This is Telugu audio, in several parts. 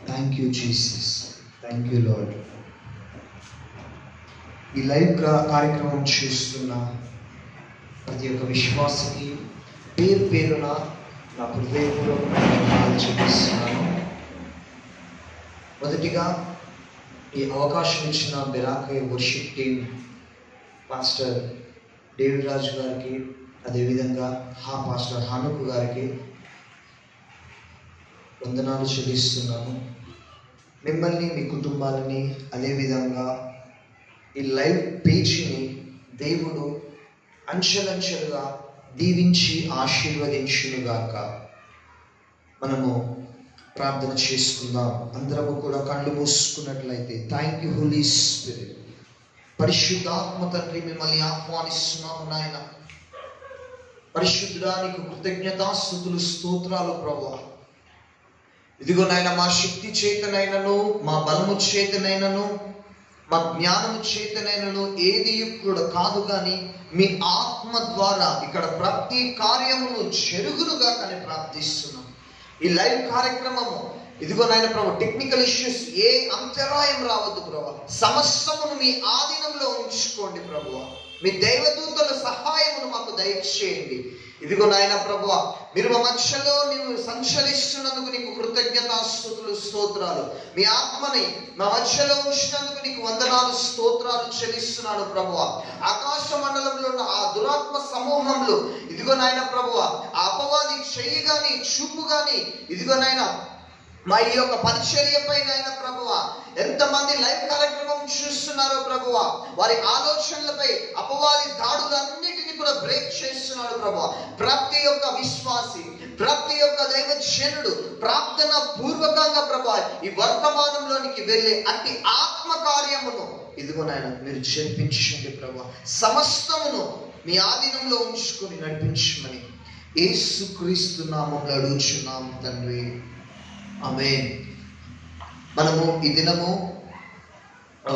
Thank you Jesus, thank you lord. ఈ లైవ్ కార్యక్రమం చూస్తున్న ప్రతి ఒక్క విశ్వాసకి పేరు పేరున నా హృదయపూర్వకమైన వందనాలు చూపిస్తున్నాను. మొదటిగా ఈ అవకాశం ఇచ్చిన బెరాకే వర్షిప్ టీమ్ పాస్టర్ డేవిడ్ రాజు గారికి, అదేవిధంగా పాస్టర్ హానుకు గారికి వందనాలు చెల్లిస్తున్నాను. మిమ్మల్ని, మీ కుటుంబాలని, అదేవిధంగా ఈ లైవ్ పేజీని దేవుడు అంచెలంచెలుగా దీవించి ఆశీర్వదించునుగాక. మనము ప్రార్థన చేసుకుందాం. అందరము కూడా కళ్ళు మూసుకున్నట్లయితే. Thank you Holy Spirit. పరిశుద్ధాత్మ తండ్రి, మిమ్మల్ని ఆహ్వానిస్తున్నాము నాయన. పరిశుద్ధుడా, నీకు కృతజ్ఞతాస్తుతులు, స్తోత్రాలు ప్రభువా. ఇదిగో నాయన, మా శక్తి చేతనైనను, మా బలము చేతనైనను, మా జ్ఞానము చేతనైనను ఏది కూడా కాదు, కానీ మీ ఆత్మ ద్వారా ఇక్కడ ప్రతి కార్యమును జరుగునుగా కానీ ప్రార్థిస్తున్నాం. ఈ లైవ్ కార్యక్రమము ఇదిగో నాయన ప్రభు, టెక్నికల్ ఇష్యూస్ ఏ అంతరాయం రావద్దు ప్రభు. సమస్తమును మీ ఆధీనంలో ఉంచుకోండి ప్రభువ. మీ దైవదూతల సహాయమును మాకు దయచేయండి. ఇదిగో నాయన ప్రభువ, మీరు మా మధ్యలో నీవు సంచరిస్తున్నందుకు నీకు కృతజ్ఞతాస్తుతులు, స్తోత్రాలు. మీ ఆత్మని మా మధ్యలో ఉంచినందుకు నీకు వందనాలు, స్తోత్రాలు చెల్లిస్తున్నాను ప్రభువ. ఆకాశ మండలంలో ఉన్న ఆ దురాత్మ సమూహంలో ఇదిగో నాయన ప్రభువ, ఆ అపవాది చెయ్యి గాని, చూపు గాని, ఇదిగో నాయన మా ఈ యొక్క పరిచర్యపై నాయన ప్రభువ, ఎంతమంది లైవ్ కార్యక్రమం చూస్తున్నారో ప్రభువ, వారి ఆలోచనలపై అపవాది దాడులన్నిటినీ కూడా బ్రేక్ చేస్తున్నాడు ప్రభువ. ప్రతి ఒక్క విశ్వాసి, ప్రతి ఒక్క దైవజనుడు ప్రార్థన పూర్వకంగా ప్రభువ ఈ వర్తమానంలోనికి వెళ్ళే అట్టి ఆత్మ కార్యమును ఇదిగో నాయన మీరు జరిపించండి ప్రభువ. సమస్తమును మీ ఆధీనంలో ఉంచుకొని నడిపించమని యేసుక్రీస్తు నామములో అడుగుచున్నాం తండ్రి, ఆమేన్. మనము ఈ దినము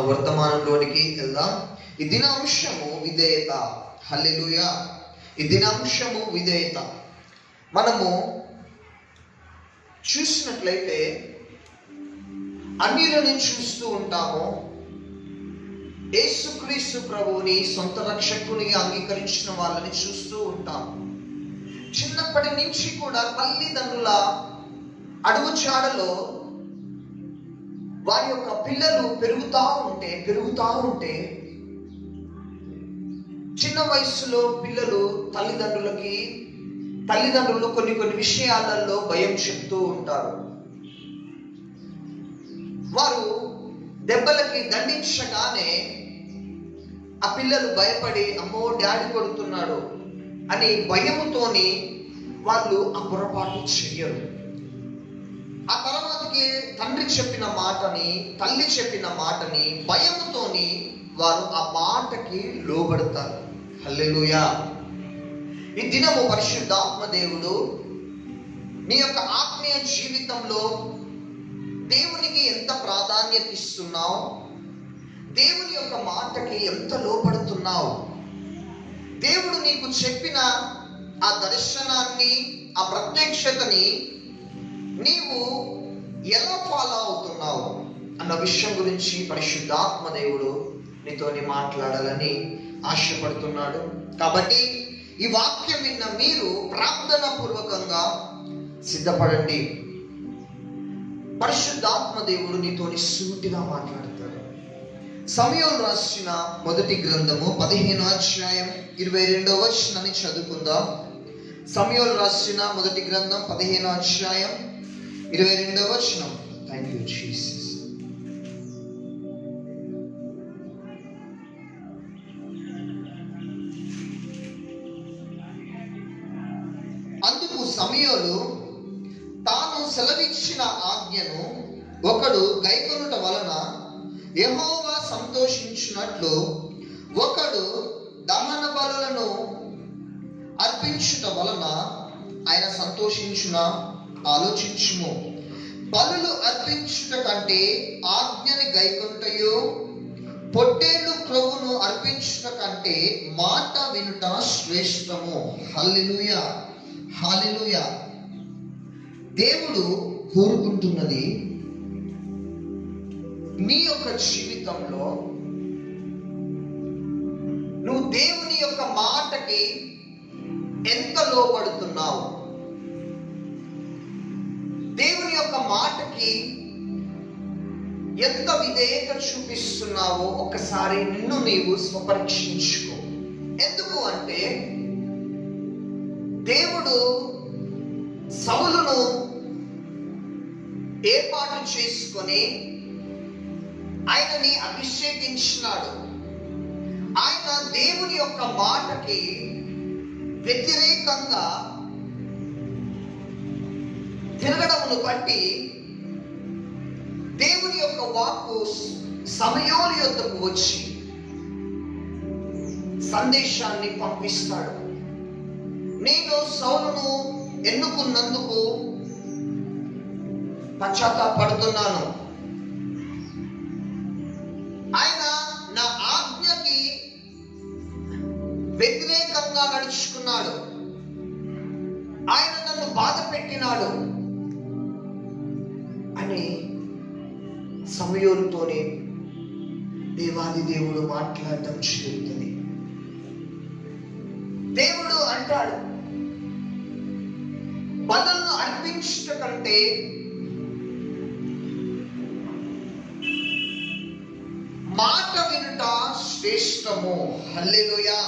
వర్తమానంలోనికి వెళ్దాం. ఈ దినాంశము విధేయత. హల్లెలూయా. ఈ దినాంశము విధేయత. మనము చూసినట్లయితే అన్యులను చూస్తూ ఉంటాము. యేసుక్రీస్తు ప్రభువుని సొంత రక్షకునిగా అంగీకరించిన వాళ్ళని చూస్తూ ఉంటాము. చిన్నప్పటి నుంచి కూడా తల్లిదండ్రుల అడుగుచాడలో వారి యొక్క పిల్లలు పెరుగుతా ఉంటే చిన్న వయసులో పిల్లలు తల్లిదండ్రులు కొన్ని విషయాలలో భయం చెప్తూ ఉంటారు. వారు దెబ్బలకి దండించగానే ఆ పిల్లలు భయపడి, అమ్మో డాడీ కొడుతున్నాడు అని భయముతోని వాళ్ళు ఆ పొరపాటు చెయ్యరు. ఆ తర్వాతకి తండ్రి చెప్పిన మాటని, తల్లి చెప్పిన మాటని భయముతోని వారు ఆ మాటకి లోబడతారు. హల్లెలూయా. ఈ దినము పరిశుద్ధాత్మ దేవుడు నీ యొక్క ఆత్మీయ జీవితంలో దేవునికి ఎంత ప్రాధాన్యత ఇస్తున్నావు, దేవుని యొక్క మాటకి ఎంత లోబడుతున్నావు, దేవుడు నీకు చెప్పిన ఆ దర్శనాన్ని, ఆ ప్రత్యక్షతని నీవు ఎలా ఫాలో అవుతున్నావు అన్న విషయం గురించి పరిశుద్ధాత్మ దేవుడు నీతోని మాట్లాడాలని ఆశపడుతున్నాడు. కాబట్టి ఈ వాక్యం విన్న మీరు ప్రార్థన పూర్వకంగా సిద్ధపడండి. పరిశుద్ధాత్మ దేవుడు నీతోని సూటిగా మాట్లాడతాడు. సమూయేలు రాసిన మొదటి గ్రంథము 15వ అధ్యాయం 22వ వచనాన్ని చదువుకుందాం. సమూయేలు రాసిన మొదటి గ్రంథం 15వ అధ్యాయం 22వ వచనం. Thank you Jesus. అందుకు సమూయేలు తాను సెలవిచ్చిన ఆజ్ఞను ఒకడు గైకొనుట వలన యెహోవా సంతోషించినట్లు ఒకడు దహన బలులను అర్పించుట వలన ఆయన సంతోషించున. ఆలోచించుము. బలులు అర్పించుట కంటే ఆజ్ఞని గైకొనుటయు, పొట్టేలు క్రొవ్వును అర్పించుట కంటే మాట వినుట శ్రేష్టము. హల్లెలూయా, హల్లెలూయా. దేవుడు కోరుకుంటున్నది నీ యొక్క జీవితంలో నువ్వు దేవుని యొక్క మాటకి ఎంత లోబడుతున్నావు, దేవుని యొక్క మాటకి ఎంత విధేయత చూపిస్తున్నావో ఒకసారి నిన్ను నీవు స్వపరీక్షించుకో. ఎందుకు అంటే దేవుడు సౌలును ఏర్పాటు చేసుకొని ఆయనని అభిషేకించినాడు. ఆయన దేవుని యొక్క మాటకి వ్యతిరేకంగా తిరగడమును బట్టి దేవుని యొక్క వాక్కు సమయోలు యొద్దకు వచ్చి సందేశాన్ని పంపిస్తాడు. నేను సౌలును ఎన్నుకున్నందుకు పశ్చాత్తాపడుతున్నాను. ఆయన నా ఆజ్ఞకి వ్యతిరేకంగా నడుచుకున్నాడు, ఆయన నన్ను బాధ పెట్టినాడు అని సమయంతోనే దేవాది దేవుడు మాట్లాడటం జరుగుతుంది. దేవుడు అంటాడు, బలులను అర్పించట కంటే మాట వినుట శ్రేష్టము. హల్లెలూయా.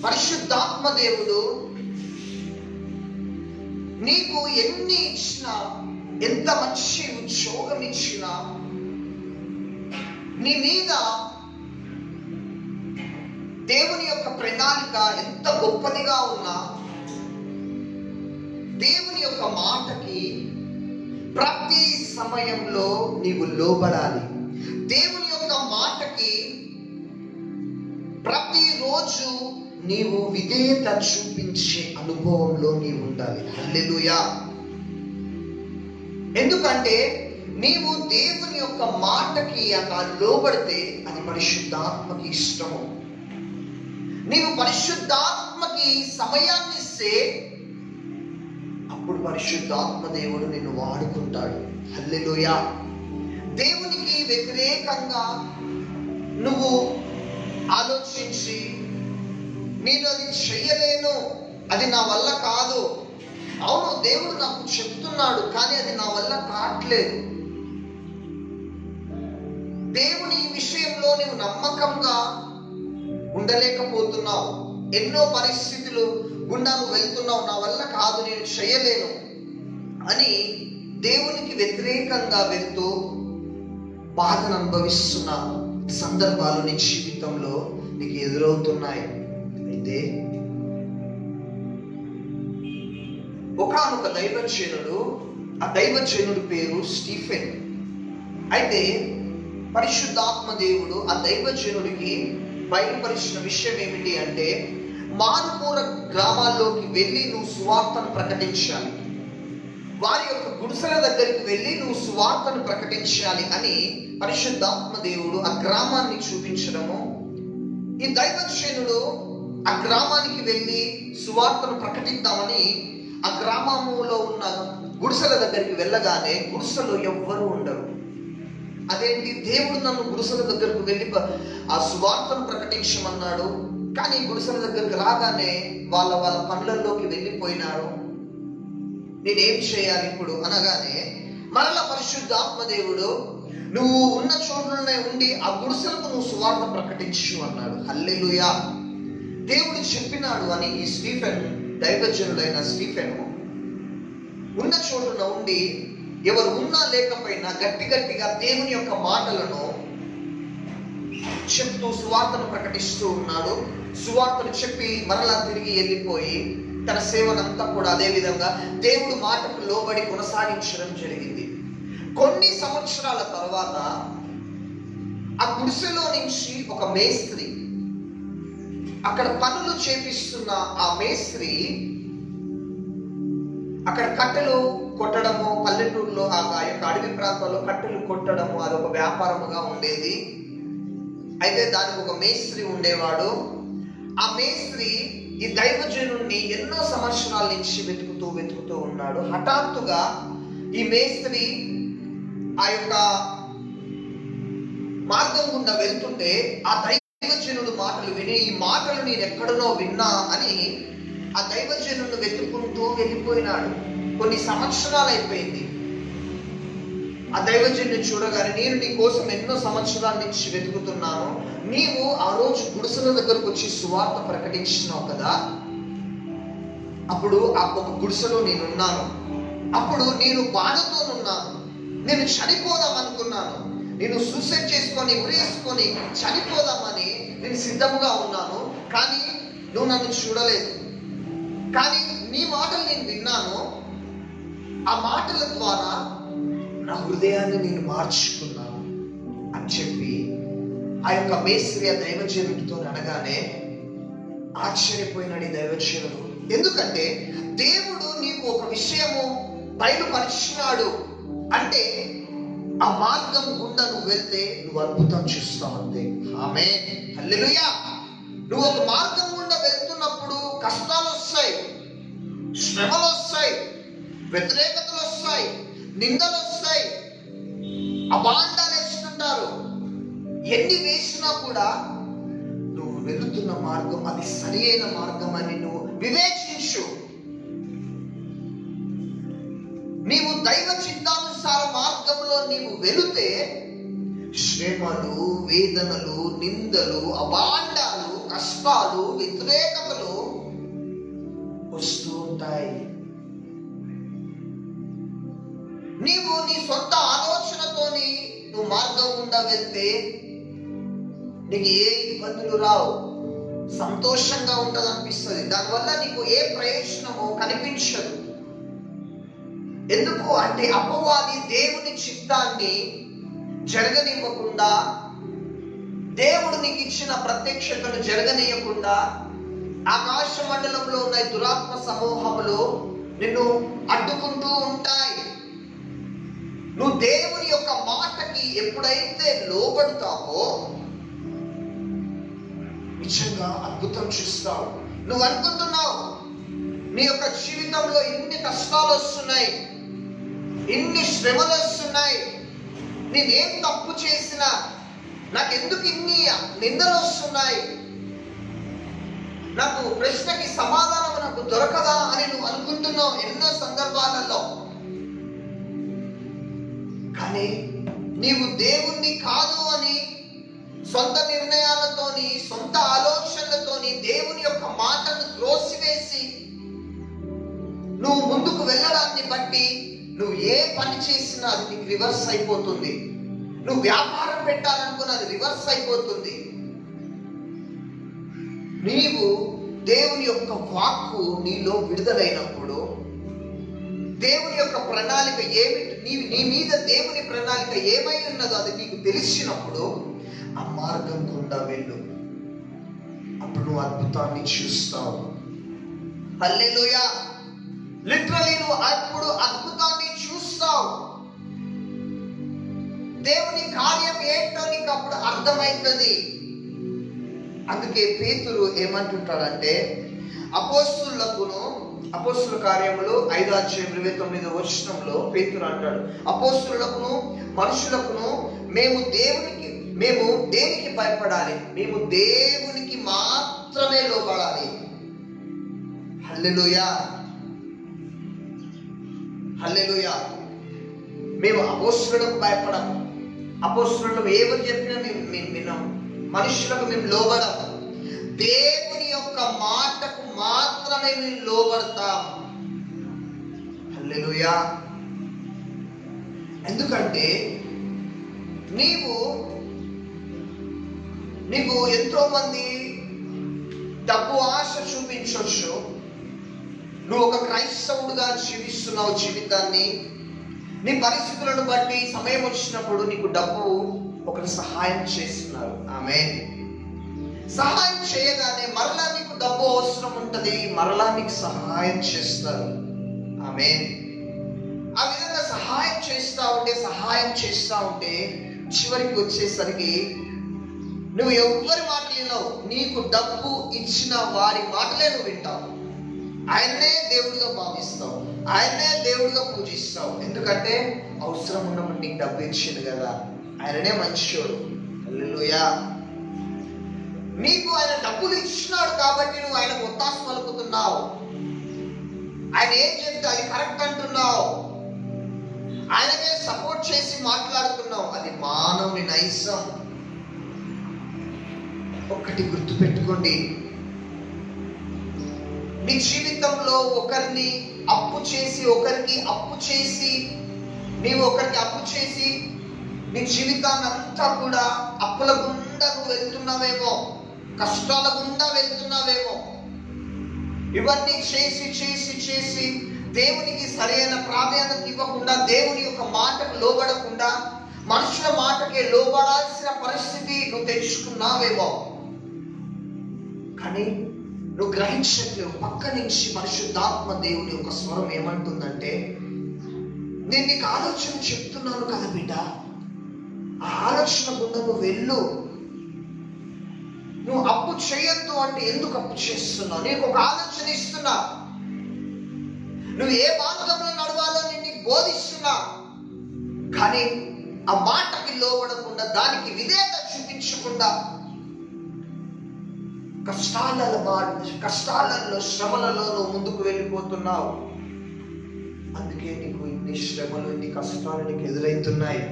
పరిశుద్ధాత్మ దేవుడు నీకు ఎన్ని ఇచ్చినా, ఎంత మంచి ఉద్యోగం ఇచ్చినా, నీ మీద దేవుని యొక్క ప్రణాళిక ఎంత గొప్పదిగా ఉన్నా, దేవుని యొక్క మాటకి ప్రతి సమయంలో నీవు లోబడాలి. దేవుని యొక్క మాటకి ప్రతిరోజు నీవు విధేయత చూపించే అనుభవంలో నీవు ఉండాలి. హల్లెలూయా. ఎందుకంటే నీవు దేవుని యొక్క మాటకి అలా లోబడితే అది పరిశుద్ధాత్మకి ఇష్టము. నీవు పరిశుద్ధాత్మకి సమయాన్ని ఇస్తే అప్పుడు పరిశుద్ధాత్మ దేవుడు నిన్ను వాడుకుంటాడు. హల్లెలూయా. దేవునికి వ్యతిరేకంగా నువ్వు ఆలోచించి నేను అది చెయ్యలేను, అది నా వల్ల కాదు, అవును దేవుడు నాకు చెప్తున్నాడు కానీ అది నా వల్ల కావట్లేదు, దేవుని విషయంలో నువ్వు నమ్మకంగా ఉండలేకపోతున్నావు, ఎన్నో పరిస్థితులు గుండా నువ్వు వెళ్తున్నావు, నా వల్ల కాదు, నేను చేయలేను అని దేవునికి వ్యతిరేకంగా వెళ్తూ బాధను అనుభవిస్తున్న సందర్భాలు నీ జీవితంలో నీకు ఎదురవుతున్నాయి. అయితే ఒకానొక దైవజనుడు, ఆ దైవజనుడి పేరు స్టీఫెన్. అయితే పరిశుద్ధాత్మ దేవుడు ఆ దైవజనుడికి బయలుపరిచిన విషయం ఏమిటి అంటే, మారుమూల గ్రామాల్లోకి వెళ్ళి నువ్వు సువార్తను ప్రకటించాలి, వారి యొక్క గుడిసెల దగ్గరికి వెళ్ళి నువ్వు సువార్తను ప్రకటించాలి అని పరిశుద్ధాత్మ దేవుడు ఆ గ్రామాన్ని చూపించడము. ఈ దైవజనుడు ఆ గ్రామానికి వెళ్ళి సువార్తను ప్రకటిద్దామని ఆ గ్రామంలో ఉన్న గుడిసెల దగ్గరికి వెళ్ళగానే గుడిసెలో ఎవ్వరూ ఉండరు. అదేంటి, దేవుడు నన్ను గుడిసెల దగ్గరకు వెళ్ళి ఆ సువార్తను ప్రకటించమన్నాడు, కానీ గుడిసెల దగ్గరికి రాగానే వాళ్ళ పనులలోకి వెళ్ళిపోయినారు, నేనేం చేయాలి ఇప్పుడు అనగానే మరల పరిశుద్ధాత్మ దేవుడు నువ్వు ఉన్న చోట్లనే ఉండి ఆ గుడిసెలకు నువ్వు సువార్త ప్రకటించు అన్నాడు. హల్లెలూయా. దేవుడు చెప్పినాడు అని ఈ స్టీఫెన్, దైవజనుడైన స్టీఫెన్ ఉన్న చోటున ఉండి ఎవరు ఉన్నా లేకపోయినా గట్టి గట్టిగా దేవుని యొక్క మాటలను చెప్తూ సువార్తను ప్రకటిస్తూ ఉన్నాడు. సువార్తను చెప్పి మరలా తిరిగి వెళ్ళిపోయి తన సేవనంతా కూడా అదే విధంగా దేవుడు మాటకు లోబడి కొనసాగించడం జరిగింది. కొన్ని సంవత్సరాల తర్వాత ఆ గుడిసెలో నుంచి ఒక మేస్త్రి, అక్కడ పనులు చేపిస్తున్న ఆ మేస్త్రి అక్కడ కట్టెలు కొట్టడము, పల్లెటూరులో ఆ యొక్క అడవి ప్రాంతాల్లో కట్టెలు కొట్టడము అదొక వ్యాపారముగా ఉండేది. అయితే దానికి ఒక మేస్త్రి ఉండేవాడు. ఆ మేస్త్రి ఈ దైవజనుడిని ఎన్నో సంవత్సరాల నుంచి వెతుకుతూ ఉన్నాడు. హఠాత్తుగా ఈ మేస్త్రి ఆ యొక్క మార్గం గుండా వెళ్తుంటే ఆ దైవజనుడు మాటలు విని, ఈ మాటలు నేను ఎక్కడనో విన్నా అని ఆ దైవజనుడిని వెతుక్కుంటూ వెళ్ళిపోయినాడు. కొన్ని సంవత్సరాలు అయిపోయింది. ఆ దైవజనుడిని చూడగానే, నేను నీ కోసం ఎన్నో సంవత్సరాల నుంచి వెతుకుతున్నాను, నీవు ఆ రోజు గుడిసెల దగ్గరకు వచ్చి సువార్త ప్రకటించినావు కదా, అప్పుడు ఆ ఒక గుడిసెలో నేనున్నాను, అప్పుడు నేను బాధతోనున్నాను, నేను చనిపోదాం అనుకున్నాను, నేను సూసైడ్ చేసుకొని ఉరేసుకొని చనిపోదామని నేను సిద్ధంగా ఉన్నాను, కానీ నువ్వు నన్ను చూడలేదు, కానీ నీ మాటలు నేను విన్నాను, ఆ మాటల ద్వారా నా హృదయాన్ని నేను మార్చుకున్నాను అని చెప్పి ఆ యొక్క మేస్త్రి ఆ దైవజనుడితో అనగానే ఆశ్చర్యపోయినాడు ఈ దైవజనుడు. ఎందుకంటే దేవుడు నీకు ఒక విషయము బయలుపరిచినాడు అంటే ఆ మార్గం గుండా నువ్వు వెళ్తే నువ్వు అద్భుతం చూస్తావు అంతే. ఆమేన్, హల్లెలూయా. నువ్వు ఒక మార్గం గుండా వెళ్తున్నప్పుడు కష్టాలు వస్తాయి, శ్రమలు వస్తాయి, వ్యతిరేకతలు వస్తాయి, నిందలు వస్తాయి, అబాండాలు వేస్తుంటారు. ఎన్ని వేసినా కూడా నువ్వు వెళుతున్న మార్గం అది సరి అయిన మార్గం అని నువ్వు వివేచించు. నీవు దైవ చిత్తానుసార మార్గంలో నీవు వెళితే శ్రమలు, వేదనలు, నిందలు, అబాండాలు, కష్టాలు, వ్యతిరేకతలు వస్తూ ఉంటాయి. నీవు నీ సొంత ఆలోచనతోని నువ్వు మార్గం గుండా వెళ్తే నీకు ఏ ఇబ్బందులు రావు, సంతోషంగా ఉంటుంది అనిపిస్తుంది. దానివల్ల నీకు ఏ ప్రయోజనము కనిపించదు. ఎందుకు అంటే అపవాది దేవుని చిత్తాన్ని జరగనివ్వకుండా, దేవుడు నీకు ఇచ్చిన ప్రత్యక్షతను జరగనీయకుండా ఆకాశ మండలంలో ఉన్న దురాత్మ సమూహములు నిన్ను అడ్డుకుంటూ ఉంటాయి. నువ్వు దేవుని యొక్క మాటకి ఎప్పుడైతే లోబడతావో నిజంగా అద్భుతం చూస్తావు. నువ్వు అనుకుంటున్నావు నీ యొక్క జీవితంలో ఇన్ని కష్టాలు వస్తున్నాయి, ఇన్ని శ్రమలు వస్తున్నాయి, నేనేం తప్పు చేసినా నాకెందుకు ఇన్ని నిందలు వస్తున్నాయి, నాకు ప్రశ్నకి సమాధానం నాకు దొరకదా అని నువ్వు అనుకుంటున్నావు ఎన్నో సందర్భాలలో. కానీ నీవు దేవుణ్ణి కాదు అని సొంత నిర్ణయాలతోని, సొంత ఆలోచనలతోని దేవుని యొక్క మాటను త్రోసివేసి నువ్వు ముందుకు వెళ్ళడాన్ని బట్టి నువ్వు ఏ పని చేసినా అది నీకు రివర్స్ అయిపోతుంది. నువ్వు వ్యాపారం పెట్టాలనుకున్న అది రివర్స్ అయిపోతుంది. నీవు దేవుని యొక్క వాక్కు నీలో విడుదలైనప్పుడు, దేవుని యొక్క ప్రణాళిక ఏమిటి, నీ మీద దేవుని ప్రణాళిక ఏమై ఉన్నదో అది నీకు తెలిసినప్పుడు ఆ మార్గం గుండా వెళ్ళు. అప్పుడు నువ్వు అద్భుతాన్ని చూస్తావు. హల్లెలూయా. లిటరలీ నువ్వు అప్పుడు అద్భుతాన్ని చూస్తావు. దేవుని కార్యం ఏంటో నీకు అప్పుడు అర్థమవుతుంది. అందుకే పేతురు ఏమంటుంటాడంటే, అపోస్తుల కార్యములు 5:29 పేతురు అంటాడు, అపోస్తులకును మనుషులకును మేము దేనికి భయపడాలి, మేము దేవునికి మాత్రమే లోబడాలి. హల్లెలూయా, హల్లెలూయా. మేము అపోస్తులకు భయపడం, అపోస్తులకు ఏమని చెప్పినా మేము విన్నాం, మనుషులకు మేము లోబడం, దేవుని యొక్క మాటకు మాత్రమే మేము లోబడతాం. హల్లెలూయా. ఎందుకంటే నీవు ఎంతో మంది డబ్బు ఆశ చూపించవచ్చు, నువ్వు ఒక క్రైస్తవుడుగా జీవిస్తున్నావు జీవితాన్ని, నీ పరిస్థితులను బట్టి సమయం వచ్చినప్పుడు నీకు డబ్బు ఒకరు సహాయం చేస్తున్నారు. ఆమేన్. సహాయం చేయగానే మరలా నీకు డబ్బు అవసరం ఉంటుంది, మరలా నీకు సహాయం చేస్తారు. ఆమేన్. ఆ విధంగా సహాయం చేస్తా ఉంటే చివరికి వచ్చేసరికి నువ్వు ఎవరి మాటలు వినవు, నీకు డబ్బు ఇచ్చిన వారి మాటలే నువ్వు వింటావు. ఆయన్నే దేవుడిగా భావిస్తావు, ఆయన్నే దేవుడిగా పూజిస్తావు. ఎందుకంటే అవసరం ఉన్నప్పుడు నీకు డబ్బు ఇచ్చింది కదా, ఆయననే మంచివాడు, హల్లెలూయా. నీకు ఆయన డబ్బులు ఇచ్చినాడు కాబట్టి నువ్వు ఆయనకు ఒత్తాస పలుకుతున్నావు. ఆయన ఏం చెప్తే అది కరెక్ట్ అంటున్నావు, ఆయనకే సపోర్ట్ చేసి మాట్లాడుతున్నావు. అది మానవుని నైజం. ఒక్కటి గుర్తు పెట్టుకోండి, నీ జీవితంలో ఒకరికి అప్పు చేసి నీవు ఒకరికి అప్పు చేసి నీ జీవితాన్ని అంతా కూడా అప్పుల గుండా నువ్వు వెళ్తున్నావేమో, కష్టాల గుండా వెళ్తున్నావేమో. ఇవన్నీ చేసి దేవునికి సరైన ప్రాధాన్యత ఇవ్వకుండా, దేవుని యొక్క మాటకు లోబడకుండా, మనుషుల మాటకే లోబడాల్సిన పరిస్థితి నువ్వు తెచ్చుకున్నావేమో. కానీ నువ్వు గ్రహించట్లేవు. పక్క నుంచి పరిశుద్ధాత్మ దేవుని యొక్క స్వరం ఏమంటుందంటే, నేను నీకు ఆలోచన చెప్తున్నాను కదా బిడ్డ, ఆ ఆలోచన గుండా నువ్వు వెళ్ళు. నువ్వు అప్పు చేయొద్దు అంటే ఎందుకు అప్పు చేస్తున్నావు? నీకు ఒక ఆలోచన ఇస్తున్నా, నువ్వు ఏ మార్గంలో నడవాలో నేను నీకు బోధిస్తున్నా. కానీ ఆ మాటకి లోబడకుండా, దానికి విధేయత చూపించకుండా కష్టాలలో శ్రమలలో నువ్వు ముందుకు వెళ్ళిపోతున్నావు. అందుకే నీకు ఇన్ని శ్రమలు, ఇన్ని కష్టాలు నీకు ఎదురవుతున్నాయి.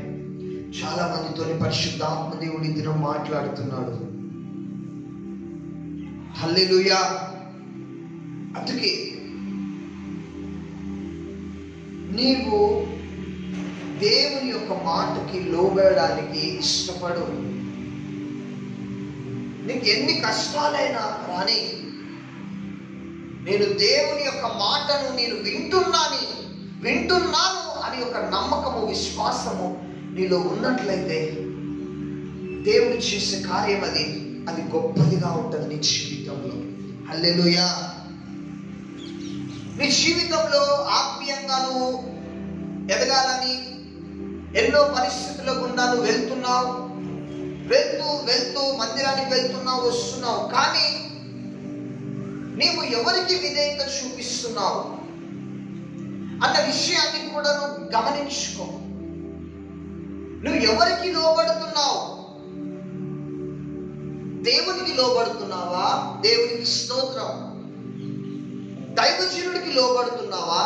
చాలా మందితోని పరిశుద్ధాత్మ దేవుడి దినం మాట్లాడుతున్నాడు. హల్లెలూయా. అందుకే నీవు దేవుని యొక్క మాటకి లోబడడానికి ఇష్టపడు. నీకు ఎన్ని కష్టాలైనా రాని, నేను దేవుని యొక్క మాటను నేను వింటున్నాను అని ఒక నమ్మకము, విశ్వాసము నీలో ఉన్నట్లయితే దేవుడు చేసే కార్యం అది గొప్పదిగా ఉంటుంది నీ జీవితంలో. హల్లెలూయా. నీ జీవితంలో ఆత్మీయంగా నువ్వు ఎదగాలని ఎన్నో పరిస్థితుల గుండా నువ్వు వెళ్తూ మందిరానికి వెళ్తున్నావు, వస్తున్నావు. కానీ నీవు ఎవరికి విధేయత చూపిస్తున్నావు అన్న విషయాన్ని కూడా నువ్వు గమనించుకో. నువ్వు ఎవరికి లోబడుతున్నావు? దేవునికి లోబడుతున్నావా? దేవునికి స్తోత్రం. దైవజనుడికి లోబడుతున్నావా?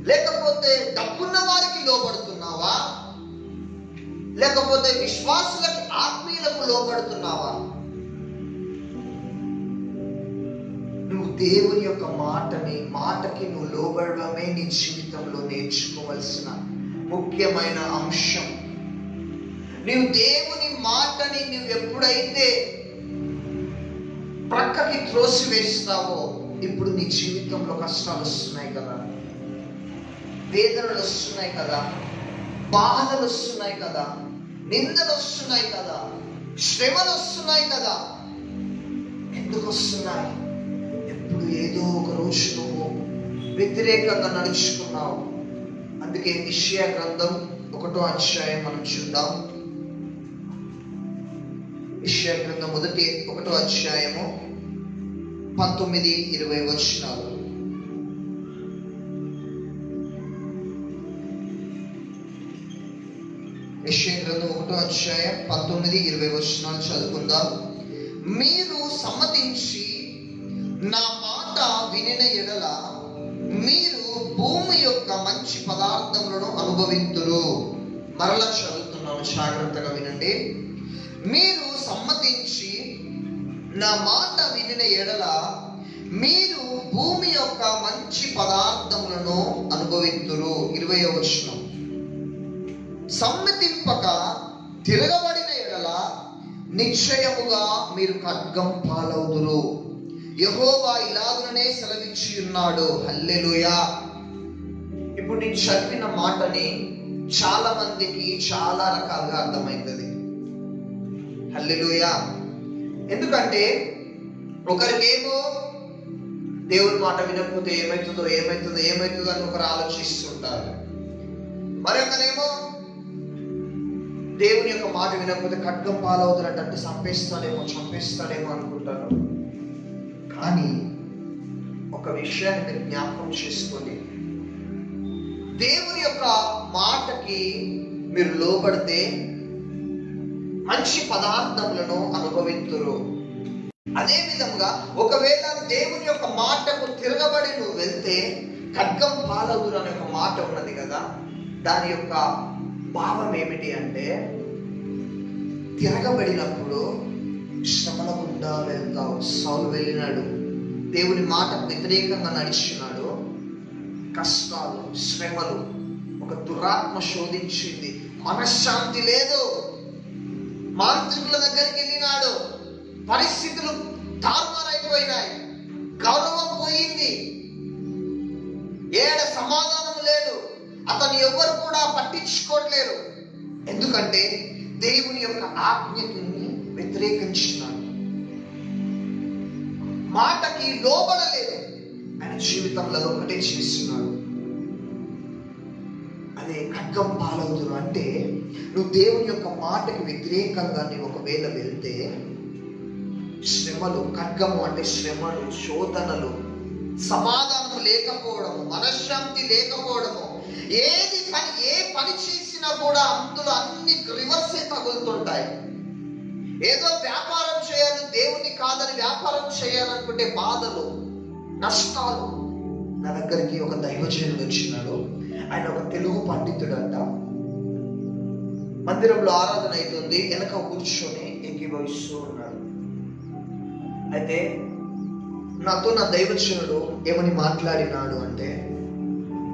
లేకపోతే డబ్బున్న వారికి లోబడుతున్నావా? లేకపోతే విశ్వాసులకు, ఆత్మీయులకు లోబడుతున్నావా? నువ్వు దేవుని యొక్క మాటకి నువ్వు లోబడమే నీ జీవితంలో నేర్చుకోవలసిన ముఖ్యమైన అంశం. నీవు దేవుని మాటని నువ్వు ఎప్పుడైతే ప్రక్కకి త్రోసివేస్తావో, ఇప్పుడు నీ జీవితంలో కష్టాలు వస్తున్నాయి కదా, వేదనలు వస్తున్నాయి కదా, బాధలు వస్తున్నాయి కదా, నిందలు వస్తున్నాయి కదా, శ్రమలు వస్తున్నాయి కదా. ఎందుకు వస్తున్నాయి? ఎప్పుడు ఏదో ఒక రోజు నువ్వు వ్యతిరేకంగా నడుచుకున్నావు. అందుకే యెషయా గ్రంథం 1వ అధ్యాయం మనం చూద్దాం. యెషయా గ్రంథం 1వ అధ్యాయము 19-20 వచనాలు. యెషయా గ్రంథం 1వ అధ్యాయం 19-20 వచనాలు చదువుకుందాం. మీరు సమ్మతించి నా మాట వినిన ఎడల మీరు భూమి యొక్క మంచి పదార్థములను అనుభవింతురు. మరలా చదువుతున్నాను, జాగ్రత్తగా వినండి. మీరు సమ్మతించి నా మాట వినిన ఎడల మీరు భూమి యొక్క మంచి పదార్థములను అనుభవింతురు. 20వ వచనం. సమ్మతింపక తిరగబడిన ఎడల నిశ్చయముగా మీరు ఖడ్గం పాలవుదురు. యెహోవా ఇలాగుననే సెలవిచ్చి ఉన్నాడు. హల్లెలూయా. ఇప్పుడు నేను చదివిన మాటని చాలా మందికి చాలా రకాలుగా అర్థమవుతుంది. హల్లెలూయా. ఎందుకంటే ఒకరికేమో దేవుని మాట వినకపోతే ఏమవుతుందో అని ఒకరు ఆలోచిస్తుంటారు. మరొకరేమో దేవుని యొక్క మాట వినకపోతే ఖడ్గం పాలవుతున్నట్టు, అంటే చంపేస్తాడేమో అనుకుంటారు. కానీ ఒక విషయాన్ని మీరు జ్ఞాపకం చేసుకోండి. దేవుని యొక్క మాటకి మీరు లోబడితే మంచి పదార్థములను అనుభవింతురు. అదే విధంగా ఒకవేళ దేవుని యొక్క మాటకు తిరగబడి నువ్వు వెళ్తే ఖడ్గం పాలవుదురు అనే ఒక మాట ఉన్నది కదా, దాని యొక్క భావం ఏమిటి అంటే తిరగబడినప్పుడు శ్రమల గుండా వెళ్తావు. సౌలు వెళ్ళినాడు, దేవుని మాటకు వ్యతిరేకంగా నడిచినాడు. కష్టాలు, శ్రమలు, ఒక దురాత్మ శోధించింది, మనశ్శాంతి లేదు. మాంత్రికుల దగ్గరికి వెళ్ళినాడు, పరిస్థితులు తారుమారైపోయినాయి, గౌరవం పోయింది, ఏడ సమాధానం లేదు. అతను ఎవరు కూడా పట్టించుకోవట్లేరు. ఎందుకంటే దేవుని యొక్క ఆజ్ఞని వ్యతిరేకించినాడు, మాటకి లోబడలేదు. ఆయన జీవితంలో ఒకటే చేస్తున్నాడు, అదే ఖడ్గం పాలవుదురు. అంటే నువ్వు దేవుని యొక్క మాటకి వ్యతిరేకంగా నీవు ఒకవేళ వెళ్తే శ్రమలు, ఖడ్గము అంటే శ్రమలు, శోధనలు, సమాధానం లేకపోవడము, మనశ్శాంతి లేకపోవడము, ఏ పని చేసినా కూడా అందులో అన్ని రివర్సే తగులుతుంటాయి. ఏదో వ్యాపారం చేయాలి, దేవుని కాదని వ్యాపారం చేయాలనుకుంటే బాధలు, నష్టాలు. నా దగ్గరికి ఒక దైవజనుడు వచ్చినాడు. ఆయన ఒక తెలుగు పండితుడంట. మందిరంలో ఆరాధన అవుతుంది, వెనక కూర్చొని ఏకీభవిస్తూ ఉన్నాడు. అయితే నాతో నా దైవజనుడు ఏమని మాట్లాడినాడు అంటే,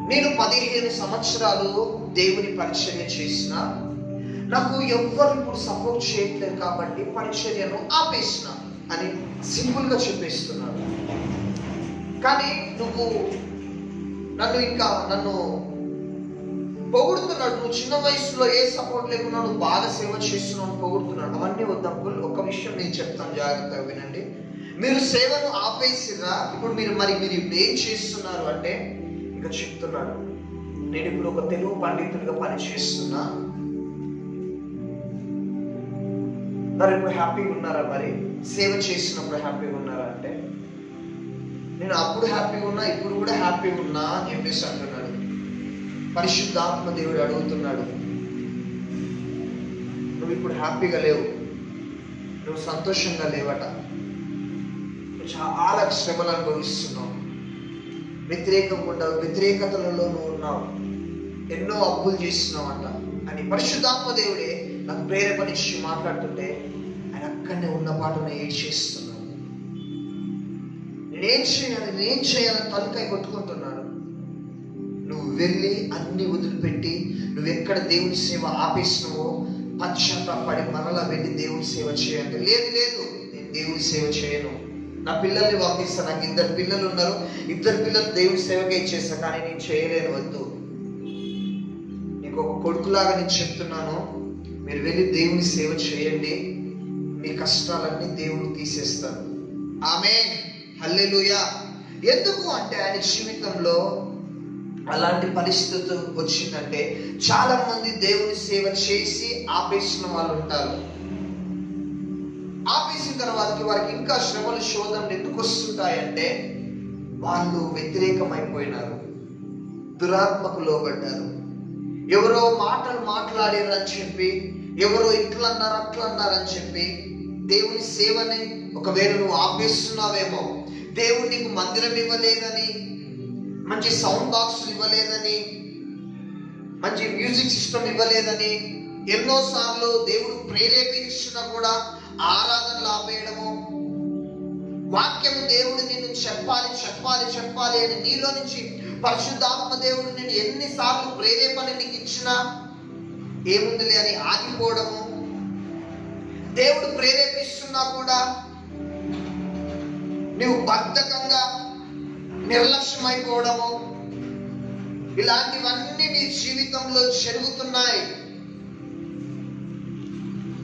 నేను 15 సంవత్సరాలు దేవుని పరిచర్య చేసిన, నాకు ఎవ్వరు ఇప్పుడు సపోర్ట్ చేయట్లేదు కాబట్టి పరిచర్యను ఆపేసిన అని సింపుల్ గా చెప్పేస్తున్నాడు. కానీ నువ్వు నన్ను పొగుడుతున్నాడు, నువ్వు చిన్న వయసులో ఏ సపోర్ట్ లేకుండా నువ్వు బాగా సేవ చేస్తున్నావు పొగుడుతున్నాడు. అవన్నీ వద్దంకుల్, ఒక విషయం నేను చెప్తాను, జాగ్రత్తగా వినండి. మీరు సేవను ఆపేసిరా, ఇప్పుడు మీరు ఇప్పుడు ఏం చేస్తున్నారు అంటే ఇంకా చెప్తున్నాడు, నేను ఇప్పుడు ఒక తెలుగు పండితుడిగా పనిచేస్తున్నా. మరి ఇప్పుడు హ్యాపీగా ఉన్నారా? మరి సేవ చేసినప్పుడు హ్యాపీగా ఉన్నారా అంటే, నేను అప్పుడు హ్యాపీగా ఉన్నా, ఇప్పుడు కూడా హ్యాపీగా ఉన్నా అని చెప్పేసి అంటున్నాడు. పరిశుద్ధాత్మ దేవుడు అడుగుతున్నాడు, నువ్వు ఇప్పుడు హ్యాపీగా లేవు, నువ్వు సంతోషంగా లేవట, నువ్వు చాలా శ్రమలు అనుభవిస్తున్నావు, వ్యతిరేకతలలో నువ్వు ఉన్నావు, ఎన్నో అప్పులు చేస్తున్నావు అంట అని పరిశుద్ధాత్మ దేవుడే నాకు ప్రేరేపణించి మాట్లాడుతుంటే ఆయన అక్కడనే ఉన్న పాటను ఏడ్చేస్తున్నాడు. నేనేం చేయాలని తలకాయ కొట్టుకుంటున్నాడు. నువ్వు వెళ్ళి అన్ని వదిలిపెట్టి నువ్వు ఎక్కడ దేవుని సేవ ఆపేసినావో పశ్చాత్తాపడి మరలా వెళ్ళి దేవుని సేవ చేయండి. లేదు, నేను దేవుని సేవ చేయను, నా పిల్లల్ని పంపిస్తాను, నాకు 2 పిల్లలు ఉన్నారు, 2 పిల్లలు దేవుని సేవకే ఇచ్చేస్తా, కానీ నేను చేయలేను, వద్దు. నీకు ఒక కొడుకులాగా నేను చెప్తున్నాను, మీరు వెళ్ళి దేవుని సేవ చేయండి, మీ కష్టాలన్నీ దేవుడు తీసేస్తాడు. ఆమేన్, హల్లెలూయా. ఎందుకు అంటే ఆయన జీవితంలో అలాంటి పరిస్థితి వచ్చిందంటే చాలా మంది దేవుని సేవ చేసి ఆపేసిన వాళ్ళు ఉంటారు. ఆపేసిన తర్వాతకి వారికి ఇంకా శ్రమలు, శోధనలు ఎందుకు వస్తుంటాయంటే వాళ్ళు వ్యతిరేకమైపోయినారు, దురాత్మకు లోబడ్డారు. ఎవరో మాటలు మాట్లాడారని చెప్పి, ఎవరో ఇట్లా అన్నారు అట్లా అన్నారని చెప్పి దేవుని సేవని ఒకవేళ నువ్వు ఆపేస్తున్నావేమో, దేవుడు నీకు మందిరం ఇవ్వలేదని, మంచి సౌండ్ బాక్సులు ఇవ్వలేదని, మంచి మ్యూజిక్ సిస్టమ్ ఇవ్వలేదని, ఎన్నోసార్లు దేవుడు ప్రేరేపించినా కూడా ఆరాధనలు ఆపేయడము, వాక్యము దేవుడు నిన్ను చెప్పాలి అని నీలో నుంచి పరిశుద్ధాత్మ దేవుడు నేను ఎన్నిసార్లు ప్రేరేపణ నీకు ఇచ్చినా ఏముందిలే అని ఆగిపోవడము, దేవుడు ప్రేరేపిస్తున్నా కూడా నువ్వు బద్ధకంగా నిర్లక్ష్యమైపోవడము, ఇలాంటివన్నీ నీ జీవితంలో జరుగుతున్నాయి.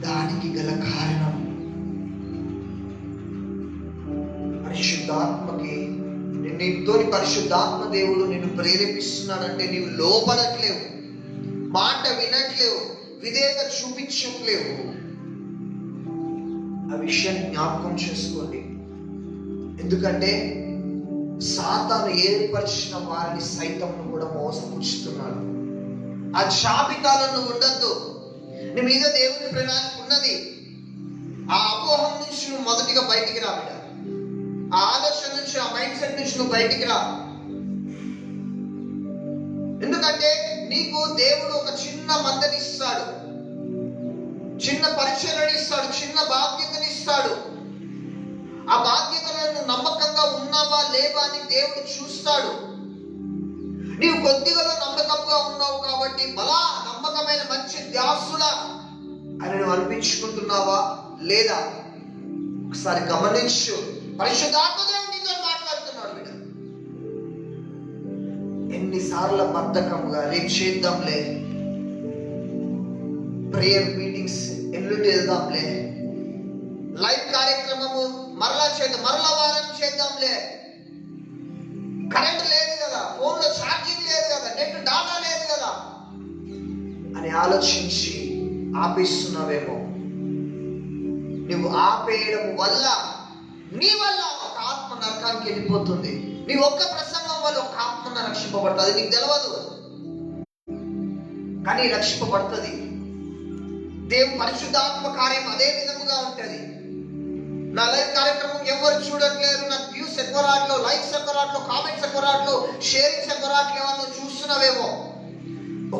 దానికి గల కారణం పరిశుద్ధాత్మకి, నీతోని పరిశుద్ధాత్మ దేవుడు నిన్ను ప్రేరేపిస్తున్నాడంటే నీవు లోపడట్లేవు, మాట వినట్లేవు, విధేయత చూపించట్లేవు. ఆ విషయాన్ని జ్ఞాపకం చేసుకోండి. ఎందుకంటే సాతాను ఏర్పరిచిన వారిని సైతంను కూడా మోసపుచ్చుతున్నాడు. ఆ జాబితాలో నువ్వు ఉండద్దు. నీ మీద దేవుని ప్రణాళిక ఉన్నది. ఆ అపోహం నుంచి నువ్వు మొదటిగా బయటికి రా బిడ్డ. ఆ ఆలోచన నుంచి, ఆ మైండ్ సెట్ నుంచి నువ్వు బయటికి రా. ఎందుకంటే నీకు దేవుడు ఒక చిన్న మందని ఇస్తాడు, చిన్న పరిచర్యని ఇస్తాడు, చిన్న బాధ్యతని ఇస్తాడు. ఆ బాధ్యతలను నమ్మకంగా ఉన్నావా లేవా అని దేవుడు చూస్తాడు. నీవు కొద్దిగా నమ్మకంగా ఉన్నావు కాబట్టి బలా నమ్మకమైన మంచి దాసుడా అని నువ్వు అనిపించుకుంటున్నావా లేదా? ఒకసారి గమనించు. పరిశుద్ధాత్మ దేవుడు నీతో మాట్లాడుతున్నాడు బిడ్డ. ఎన్నిసార్లు బద్ధకంగా రేపు చేద్దాంలే, ప్రేయర్ మీటింగ్స్ ఎల్లుండి వెళ్దాంలే, లైవ్ కార్యక్రమము మరలా చేద్దాం, మరలా వారం చేద్దాంలే, కరెంట్ లేదు కదా, ఫోన్ లో ఛార్జింగ్ లేదు కదా, నెట్ డాటా లేదు కదా అని ఆలోచించి ఆపేస్తున్నావేమో. నువ్వు ఆపేయడం వల్ల నీ వల్ల ఒక ఆత్మ నరకానికి వెళ్ళిపోతుంది. నీ ఒక్క ప్రసంగం వల్ల ఒక ఆత్మ రక్షింపబడుతుంది. నీకు తెలియదు కానీ రక్షింపబడుతుంది. దేవుని పరిశుద్ధాత్మ కార్యం అదే విధముగా ఉంటది. నా లైవ్ కార్యక్రమం ఎవరు చూడట్లేరు, నాకు వ్యూస్ ఎక్కువ రావట్లేదు, లైక్స్ ఎక్కువ రావట్లేదు, కామెంట్స్ ఎక్కువ రావట్లేదు, షేరింగ్స్ ఎక్కువ రావట్లేవు అని నువ్వు చూస్తున్నావేమో.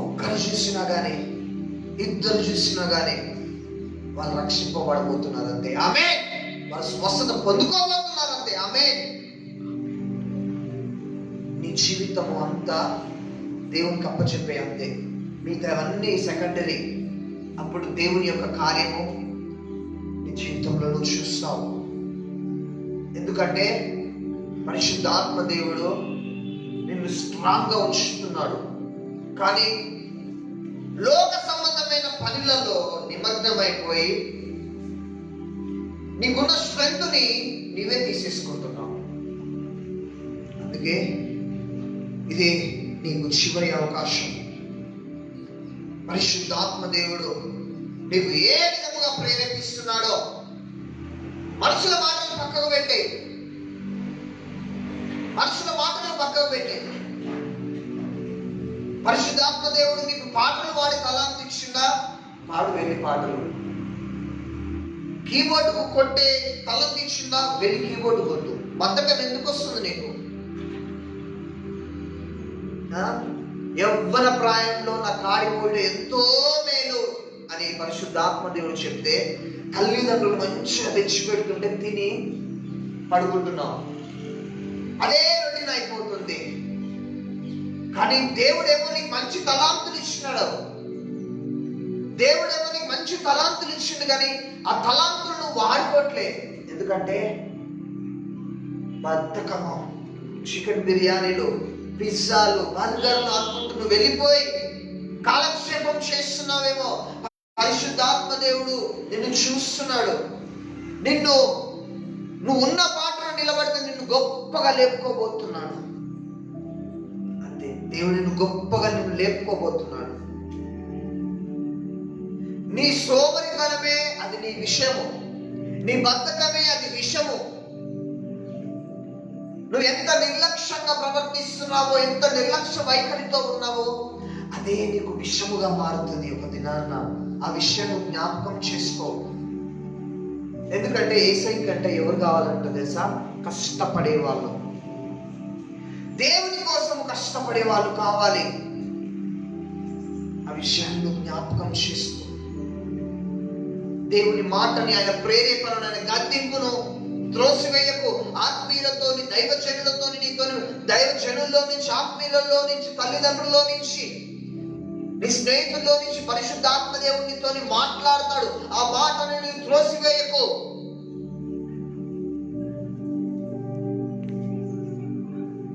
ఒక్కరు చూసినా గానీ, ఇద్దరు చూసినా గానీ వాళ్ళు రక్షింపబడబోతున్నారు అంతే. ఆమేన్. వాళ్ళు స్వస్థత పొందుకోబోతున్నారు అంతే. ఆమేన్. నీ జీవితము అంతా దేవునికి అప్పచెప్పే అంతే. మిగతా అవన్నీ సెకండరీ. అప్పుడు దేవుని యొక్క కార్యము నీ జీవితంలో నువ్వు చూస్తావు. ఎందుకంటే పరిశుద్ధాత్మ దేవుడు నిన్ను స్ట్రాంగ్ గా ఉంచుతున్నాడు. కానీ లోక సంబంధమైన పనులలో నిమగ్నమైపోయి నీకున్న స్ట్రెంగ్త్ ని నీవే తీసేసుకుంటున్నావు. అందుకే ఇది నీకు చివరి అవకాశం. పరిశుద్ధాత్మ దేవుడు నీకు ఏ విధముగా ప్రేరేపిస్తున్నాడో మనుషుల మాటలు పక్కకు పెట్టే, మనుషుల మాటలు పక్కకు పెట్టే. పరిశుద్ధాత్మ దేవుడు నీకు పాటలు పాడి తలాంతి ఇచ్చిందా, పాడు వెళ్ళి పాటలు. కీబోర్డుకు కొట్టే తలం ఇచ్చిందా, వెళ్ళి కీబోర్డు కొట్టు. బద్ధకం ఎందుకు వస్తుంది నీకు? యవ్వన ప్రాయంలో నా కాడిపోయిన ఎంతో మేలు అని పరిశుద్ధాత్మ దేవుడు చెప్తే తల్లిదండ్రులు మంచిగా తెచ్చిపెడుతుంటే తిని పడుకుంటున్నావు. అదే రొటీన్ అయిపోతుంది. కానీ దేవుడేమో నీకు మంచి తలాంతులు ఇచ్చినాడు. దేవుడేమో నీకు మంచి తలాంతులు ఇచ్చిండు, కానీ ఆ తలాంతులు నువ్వు వాడుకోవట్లే. ఎందుకంటే బద్ధకము. చికెన్ బిర్యానీలు, పిజ్జాలు, బర్గర్లు అనుకుంటూ నువ్వు వెళ్ళిపోయి కాలక్షేపం చేస్తున్నావేమో. పరిశుద్ధాత్మ దేవుడు నిన్ను చూస్తున్నాడు. నువ్వు ఉన్న పాటలో నిలబడితే నిన్ను గొప్పగా లేపుకోబోతున్నాడు. అంతే. దేవుడు నిన్ను గొప్పగా లేపుకోబోతున్నాడు. నీ సోమరితనమే అది నీ విషయము, నీ బద్ధకమే అది విషము. నువ్వు ఎంత నిర్లక్ష్యంగా ప్రవర్తిస్తున్నావో, ఎంత నిర్లక్ష్య వైఖరితో ఉన్నావో అదే నీకు విషముగా మారుతుంది ఒక దినాన్న. ఆ విషయాన్ని జ్ఞాపకం చేసుకో. ఎందుకంటే యేసయ్య కంటే ఎవరు కావాలంటే తెలుసా? కష్టపడే వాళ్ళు. దేవుని కోసం కష్టపడే వాళ్ళు కావాలి. ఆ విషయాన్ని జ్ఞాపకం చేసుకో. దేవుని మాటని, ఆయన ప్రేరేపణను, ఆయన గద్దింపును త్రోసివేయకు. ఆత్మీయులతోని, దైవజనులతోని, నీతోని దైవజనుల్లో నుంచి, ఆత్మీయులలో నుంచి, తల్లిదండ్రుల్లో నుంచి, నీ స్నేహితుల్లో నుంచి పరిశుద్ధాత్మ దేవుడు నీతోని మాట్లాడతాడు. ఆ మాటను నీవు త్రోసివేయకు.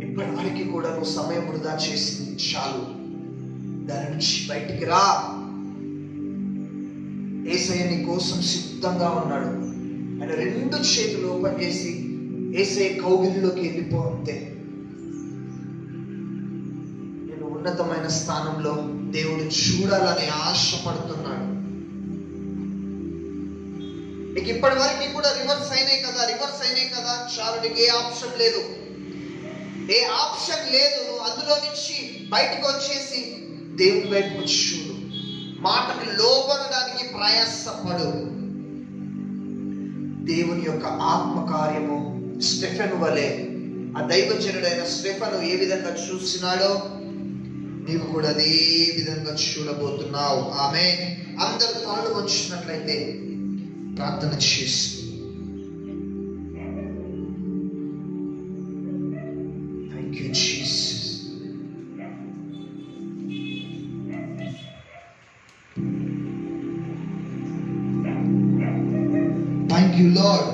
ఇప్పటి వరకు కూడా నువ్వు సమయం వృధా చేసింది చాలు. దాని నుంచి బయటికి రా. యేసయ్య నీ కోసం సిద్ధంగా ఉన్నాడు. ఆయన రెండు చేతులు ఓపెన్ చేసి యేసయ్య కౌగిలిలోకి వెళ్ళిపో. అంతే. నేను ఉన్నతమైన స్థానంలో దేవుడు చూడాలని ఆశపడుతున్నాడు. నీకు ఇప్పటి వరకు కూడా రివర్స్ అయినాయి కదా చాలు. నీకు ఏ ఆప్షన్ లేదు. నువ్వు అందులో నుంచి బయటకు వచ్చేసి దేవుని వైపు చూడు. మాటకి లోబడడానికి ప్రయాసపడు. దేవుని యొక్క ఆత్మకార్యము స్టెఫెను వలె, ఆ దైవజనుడైన స్టెఫెను ఏ విధంగా చూసినాడో నీవు కూడా అదే విధంగా చూడబోతున్నావు. ఆమేన్. అందరూ తలలు వంచినట్లయితే ప్రార్థన చేసి thank you Jesus. Thank you lord.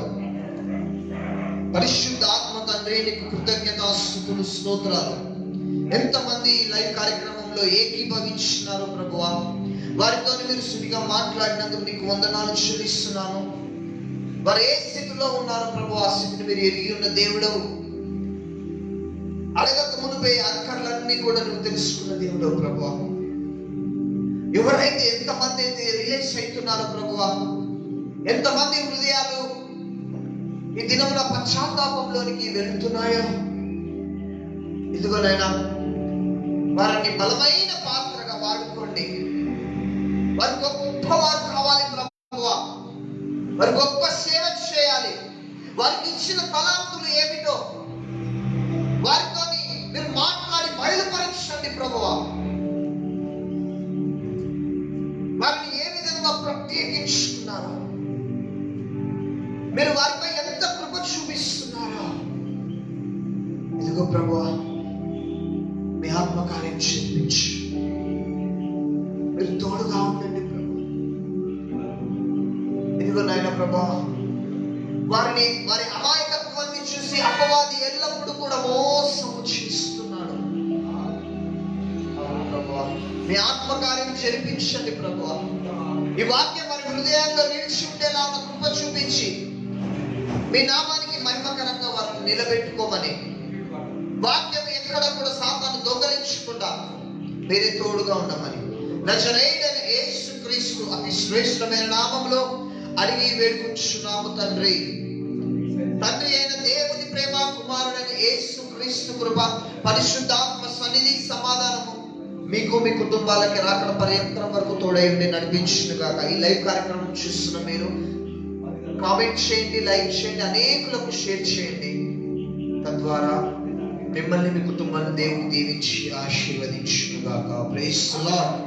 పరిశుద్ధాత్మ తండ్రి, నీకు కృతజ్ఞతాస్తుతులు, స్తోత్రాలు. ఎంతమంది లైవ్ కార్యక్రమంలో ఏకీభవించినారో ప్రభువా, వారితో మీరు సుడిగా మాట్లాడినందుకు నీకు వందనాలు చెల్లిస్తున్నాను. వారు ఏ స్థితిలో ఉన్నారో ప్రభు, ఆ స్థితిని మీరు ఎరిగి ఉన్న దేవుడవు. అడగక మునిపే అక్కర్లన్నీ కూడా నువ్వు తెలుసుకున్న దేవుడవు ప్రభు. ఎవరైతే ఎంతమంది అయితే రిలీజ్ అవుతున్నారో ప్రభువా, ఎంతమంది హృదయాలు ఈ దినమున పశ్చాత్తాపంలోనికి వెళుతున్నాయో, ఇదిగోనైనా వారిని బలమైన పాత్రగా వాడుకోండి. వారి గొప్ప వారు కావాలి ప్రభువా, వారి గొప్ప సేవ చేయాలి. వారికి ఇచ్చిన తలాంతులు ఏమిటో వారితో మీరు మాట్లాడి బయలుపరచండి ప్రభువా. వారిని ఏ విధంగా ప్రత్యేకించుకున్నారో, మీరు వారిపై ఎంత కృప చూపిస్తున్నారో, ఇదిగో ప్రభువా మీ ఆత్మకార్యం చూపించి మీరు తోడుగా ఉండండి ప్రభు. ఇదిగో నాయన ప్రభా, వారి అమాయకత్వాన్ని చూసి అపవాది ఎల్లప్పుడూ కూడా మోసము చేస్తున్నాడు. ప్రభువా మీ ఆత్మకార్యం జరిపించండి ప్రభువా. ఈ వాక్యం వారి హృదయంలో నిలిచి ఉండేలా కృప చూపించి మీ నామానికి మహిమకరంగా వారిని నిలబెట్టుకోమని, వాక్యం ఎక్కడ కూడా సాతాను దొంగలించకుండా మీరే తోడుగా ఉండమని నజరేయుడైన యేసుక్రీస్తు అతి శ్రేష్టమైన నామములో అడిగి వేడుకుంటున్నాము తండ్రి. తండ్రి అయిన దేవుని ప్రేమ, కుమారుడైన యేసుక్రీస్తు కృప, పరిశుద్ధాత్మ సన్నిధి, సమాధానము మీకు మీ కుటుంబాలకి రాకడ పర్యంతరం వరకు తోడై ఉండి నడిపించును గాక. ఈ లైవ్ కార్యక్రమం చూస్తున్న మీరు కామెంట్ చేయండి, లైక్ చేయండి, అనేకులకు షేర్ చేయండి. తద్వారా మిమ్మల్ని మీ కుటుంబాన్ని దేవుడు దీవించి ఆశీర్వదించును గాక. Praise the lord.